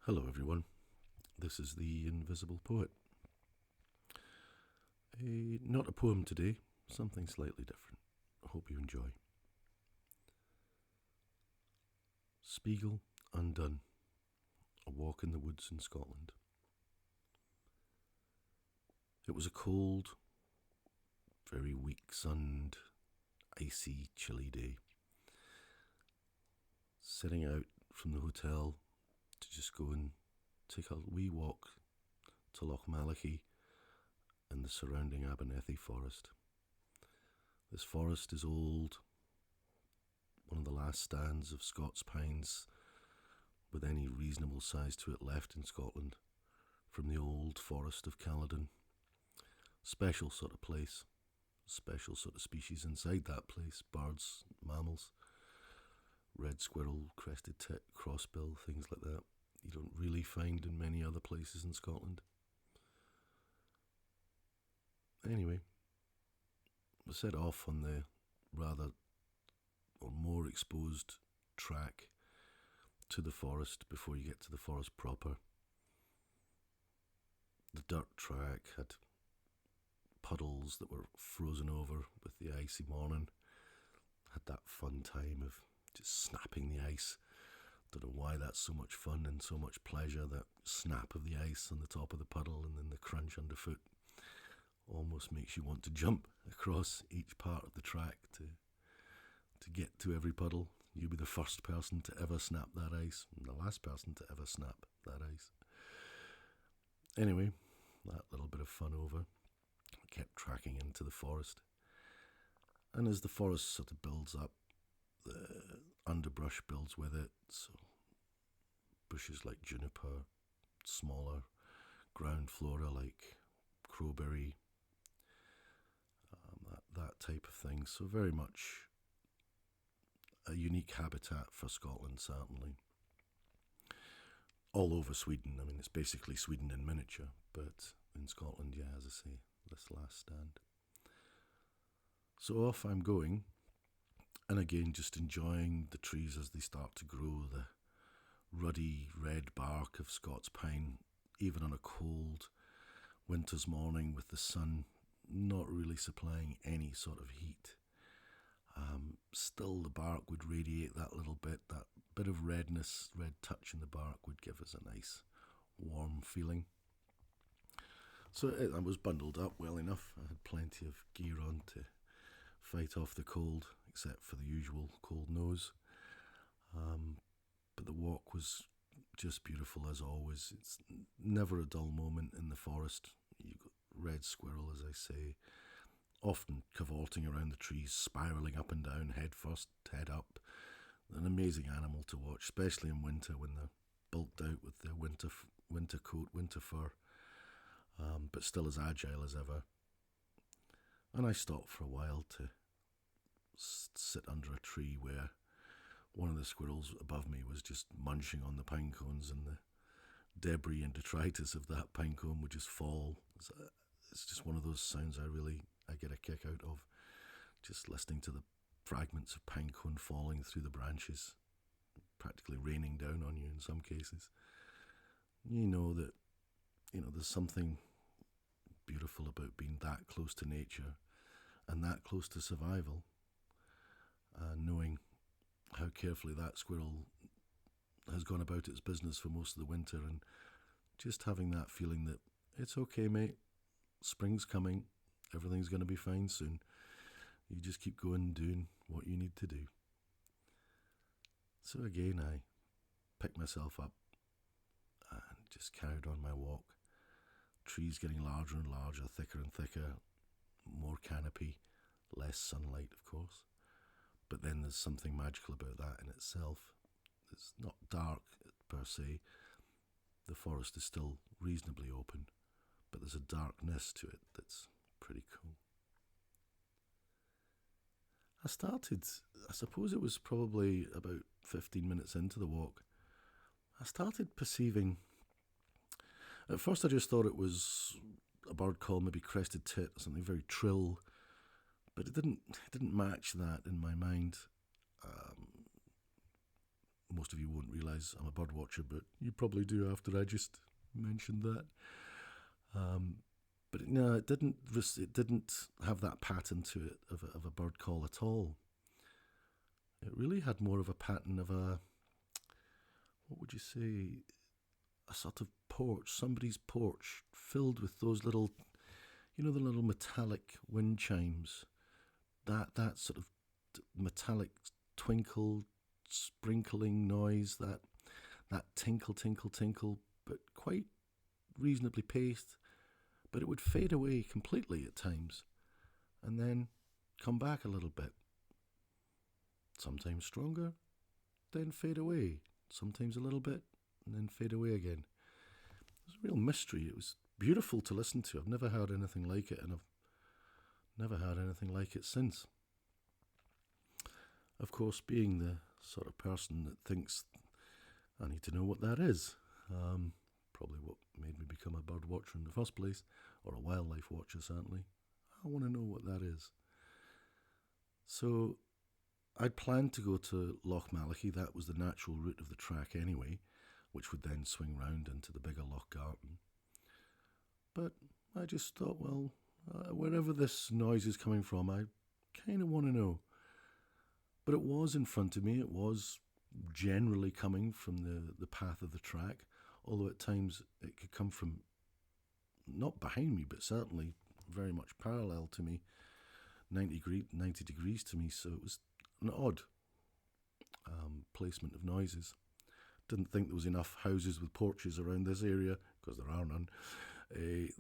Hello everyone, this is the Invisible Poet. Not a poem today, something slightly different. I hope you enjoy. Speigel Undone, a walk in the woods in Scotland. It was a cold, very weak-sunned, icy, chilly day. Setting out from the hotel to just go and take a wee walk to Loch Malachy and the surrounding Abernethy Forest. This forest is old, one of the last stands of Scots Pines with any reasonable size to it left in Scotland from the old forest of Caledon. Special sort of place, special sort of species inside that place, birds, mammals, red squirrel, crested tit, crossbill, things like that. You don't really find in many other places in Scotland. Anyway, I set off on the rather or more exposed track to the forest before you get to the forest proper. The dirt track had puddles that were frozen over with the icy morning. Had that fun time of just snapping the ice. Don't know why that's so much fun and so much pleasure, that snap of the ice on the top of the puddle and then the crunch underfoot almost makes you want to jump across each part of the track to get to every puddle. You'll be the first person to ever snap that ice and the last person to ever snap that ice. Anyway, that little bit of fun over, I kept tracking into the forest. And as the forest sort of builds up, the underbrush builds with it, so bushes like juniper, smaller ground flora like crowberry, that type of thing. So very much a unique habitat for Scotland, certainly. All over Sweden, I mean, it's basically Sweden in miniature, but in Scotland, yeah, as I say, this last stand. So off I'm going. And again, just enjoying the trees as they start to grow, the ruddy red bark of Scots Pine, even on a cold winter's morning with the sun not really supplying any sort of heat. Still the bark would radiate that little bit, that bit of redness, red touch in the bark would give us a nice warm feeling. So I was bundled up well enough. I had plenty of gear on to fight off the cold, except for the usual cold nose. But the walk was just beautiful as always. It's never a dull moment in the forest. You got red squirrel, as I say, often cavorting around the trees, spiralling up and down, head first, head up. An amazing animal to watch, especially in winter when they're bulked out with their winter coat, winter fur, but still as agile as ever. And I stopped for a while to sit under a tree where one of the squirrels above me was just munching on the pine cones, and the debris and detritus of that pine cone would just fall. It's just one of those sounds I get a kick out of, just listening to the fragments of pine cone falling through the branches, practically raining down on you in some cases. You know that, there's something beautiful about being that close to nature and that close to survival, knowing how carefully that squirrel has gone about its business for most of the winter, and just having that feeling that it's okay, mate, spring's coming, everything's going to be fine soon. You just keep going, doing what you need to do. So again, I picked myself up and just carried on my walk. Trees getting larger and larger, thicker and thicker, more canopy, less sunlight, of course. But then there's something magical about that in itself. It's not dark per se. The forest is still reasonably open, but there's a darkness to it that's pretty cool. I suppose it was probably about 15 minutes into the walk, I started perceiving. At first I just thought it was a bird called maybe Crested Tit, or something very trill, but it didn't match that in my mind. most of you won't realise I'm a bird watcher, but you probably do after I just mentioned that. But no, it didn't have that pattern to it of a bird call at all. It really had more of a pattern of a, what would you say, a sort of porch, somebody's porch, filled with those little, the little metallic wind chimes. That sort of metallic twinkle, sprinkling noise, that tinkle, tinkle, tinkle, but quite reasonably paced. But it would fade away completely at times, and then come back a little bit. Sometimes stronger, then fade away. Sometimes a little bit, and then fade away again. It was a real mystery. It was beautiful to listen to. I've never heard anything like it, and I've never heard anything like it since. Of course, being the sort of person that thinks I need to know what that is, probably what made me become a bird watcher in the first place, or a wildlife watcher certainly. I want to know what that is. So I'd planned to go to Loch Malachy. That was the natural route of the track anyway, which would then swing round into the bigger Loch Garten. But I just thought, well, wherever this noise is coming from, I kind of want to know. But it was in front of me. It was generally coming from the path of the track, although at times it could come from, not behind me, but certainly very much parallel to me, 90 degrees to me. So it was an odd placement of noises. Didn't think there was enough houses with porches around this area, because there are none,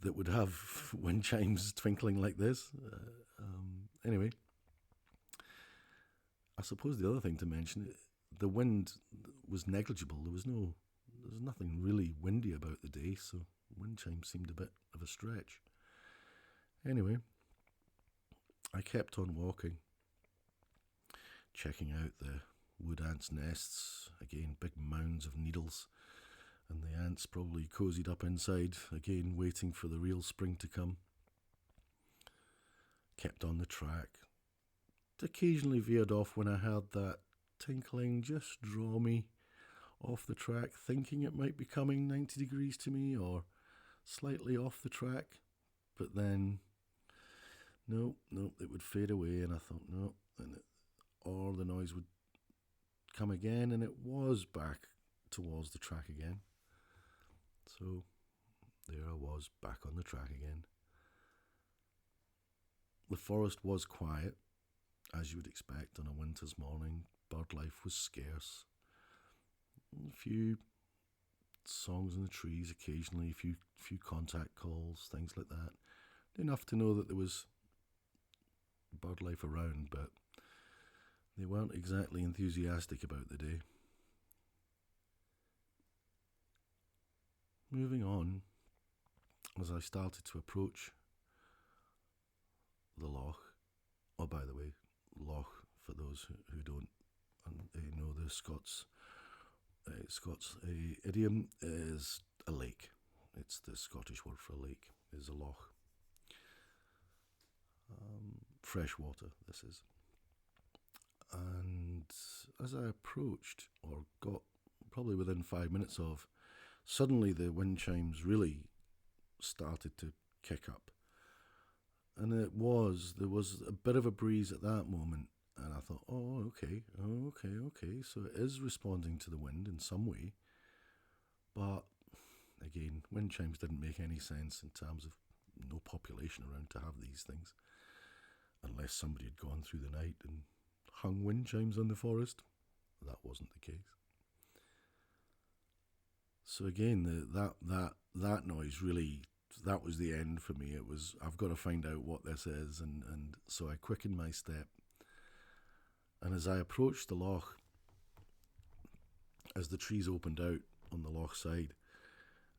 that would have wind chimes twinkling like this. Anyway, I suppose the other thing to mention, the wind was negligible. There was nothing really windy about the day, so wind chimes seemed a bit of a stretch. Anyway, I kept on walking, checking out the wood ants' nests. Again, big mounds of needles, and the ants probably cozied up inside, again waiting for the real spring to come. Kept on the track. Occasionally veered off when I heard that tinkling just draw me off the track, thinking it might be coming 90 degrees to me or slightly off the track. But then, no, it would fade away, and I thought, no, or the noise would come again, and it was back towards the track again. So there I was, back on the track again. The forest was quiet, as you would expect on a winter's morning. Bird life was scarce. A few songs in the trees occasionally, a few contact calls, things like that. Enough to know that there was bird life around, but they weren't exactly enthusiastic about the day. Moving on, as I started to approach the loch, by the way, loch, for those who don't know the Scots idiom, is a lake. It's the Scottish word for a lake, is a loch. Fresh water, this is. And as I approached, or got probably within 5 minutes of, suddenly the wind chimes really started to kick up. And there was a bit of a breeze at that moment, and I thought, okay, so it is responding to the wind in some way. But again, wind chimes didn't make any sense in terms of no population around to have these things, unless somebody had gone through the night and hung wind chimes on the forest. That wasn't the case. So again, that noise really, that was the end for me. It was, I've got to find out what this is, and so I quickened my step. And as I approached the loch, as the trees opened out on the loch side,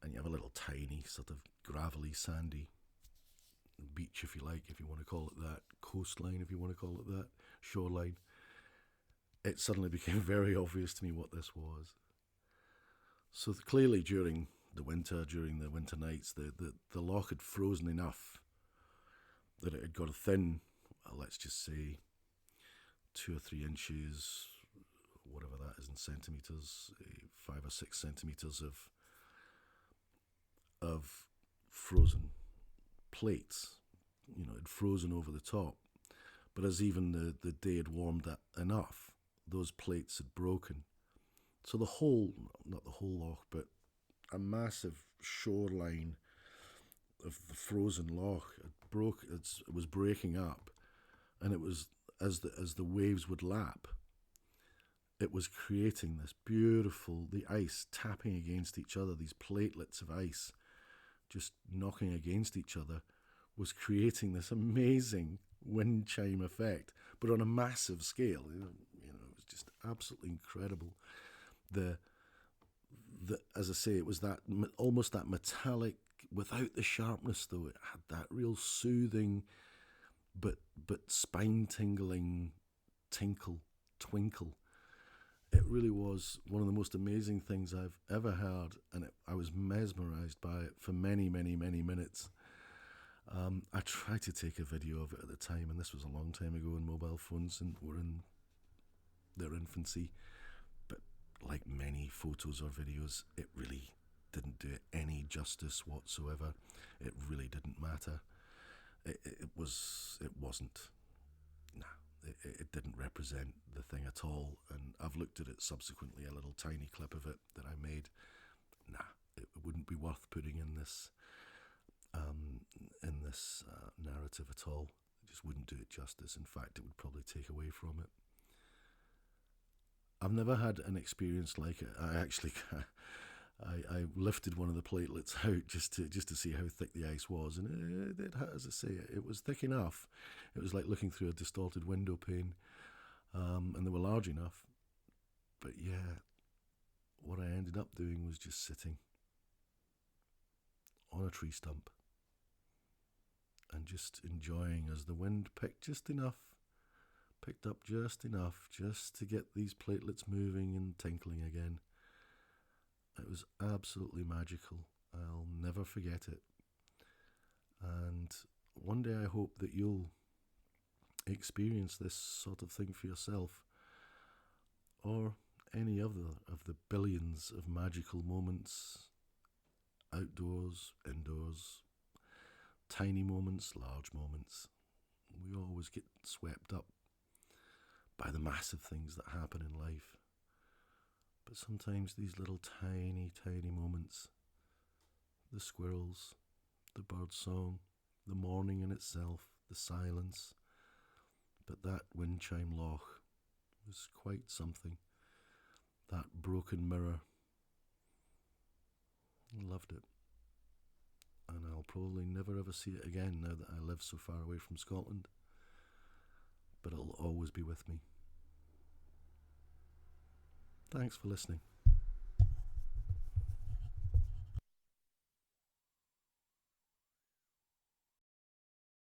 and you have a little tiny sort of gravelly, sandy beach, if you like, if you want to call it that, coastline, if you want to call it that, shoreline, it suddenly became very obvious to me what this was. So clearly during the winter nights, the loch had frozen enough that it had got a thin, let's just say 2 or 3 inches whatever that is in centimetres, 5 or 6 centimetres of frozen plates. You know, it had frozen over the top. But as even the day had warmed that enough, those plates had broken. So the whole, not the whole loch, but a massive shoreline of the frozen loch, it was breaking up, and it was, as the waves would lap, it was creating this beautiful, the ice tapping against each other, these platelets of ice just knocking against each other, was creating this amazing wind chime effect, but on a massive scale. You know, it was just absolutely incredible. As I say, it was that almost that metallic, without the sharpness though. It had that real soothing, but spine tingling twinkle. It really was one of the most amazing things I've ever heard, and I was mesmerised by it for many, many, many minutes. I tried to take a video of it at the time, and this was a long time ago, and mobile phones were in their infancy. But like many photos or videos, it really didn't do it any justice whatsoever. It really didn't matter. It wasn't. Nah, it didn't represent the thing at all. And I've looked at it subsequently, a little tiny clip of it that I made. Nah, it wouldn't be worth putting in this narrative at all. It just wouldn't do it justice. In fact, it would probably take away from it. I've never had an experience like it. I lifted one of the platelets out just to see how thick the ice was, and it, as I say, it was thick enough. It was like looking through a distorted window pane, and they were large enough. But yeah, what I ended up doing was just sitting on a tree stump and just enjoying as the wind picked up just enough just to get these platelets moving and tinkling again. It was absolutely magical. I'll never forget it. And one day I hope that you'll experience this sort of thing for yourself, or any other of the billions of magical moments, outdoors, indoors, tiny moments, large moments. We always get swept up by the massive things that happen in life. But sometimes these little tiny, tiny moments, the squirrels, the bird song, the morning in itself, the silence, but that wind chime loch was quite something. That broken mirror, I loved it. And I'll probably never ever see it again now that I live so far away from Scotland. But it'll always be with me. Thanks for listening.